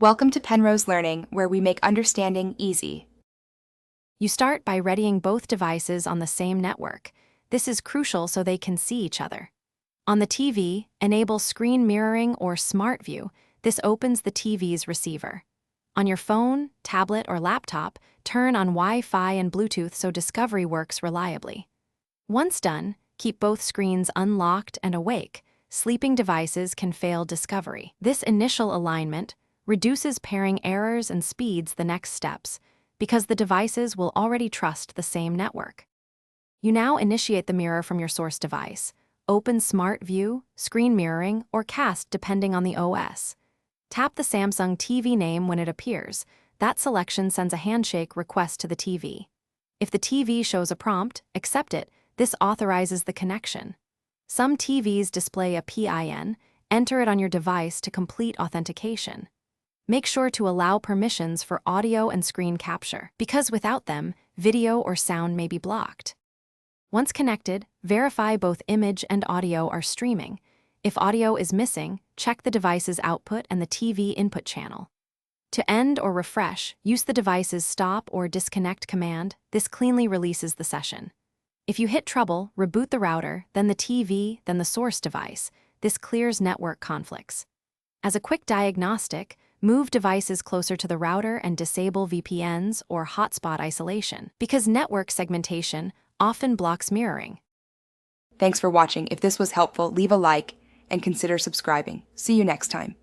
Welcome to Penrose Learning, where we make understanding easy. You start by readying both devices on the same network. This is crucial so they can see each other. On the TV, enable screen mirroring or Smart View. This opens the TV's receiver. On your phone, tablet, or laptop, turn on Wi-Fi and Bluetooth so discovery works reliably. Once done, keep both screens unlocked and awake. Sleeping devices can fail discovery. This initial alignment reduces pairing errors and speeds the next steps, because the devices will already trust the same network. You now initiate the mirror from your source device. Open Smart View, Screen Mirroring, or Cast depending on the OS. Tap the Samsung TV name when it appears. That selection sends a handshake request to the TV. If the TV shows a prompt, accept it. This authorizes the connection. Some TVs display a PIN. Enter it on your device to complete authentication. Make sure to allow permissions for audio and screen capture, because without them, video or sound may be blocked. Once connected, verify both image and audio are streaming. If audio is missing, check the device's output and the TV input channel. To end or refresh, use the device's stop or disconnect command. This cleanly releases the session. If you hit trouble, reboot the router, then the TV, then the source device. This clears network conflicts. As a quick diagnostic, move devices closer to the router and disable VPNs or hotspot isolation, because network segmentation often blocks mirroring. Thanks for watching. If this was helpful, leave a like and consider subscribing. See you next time.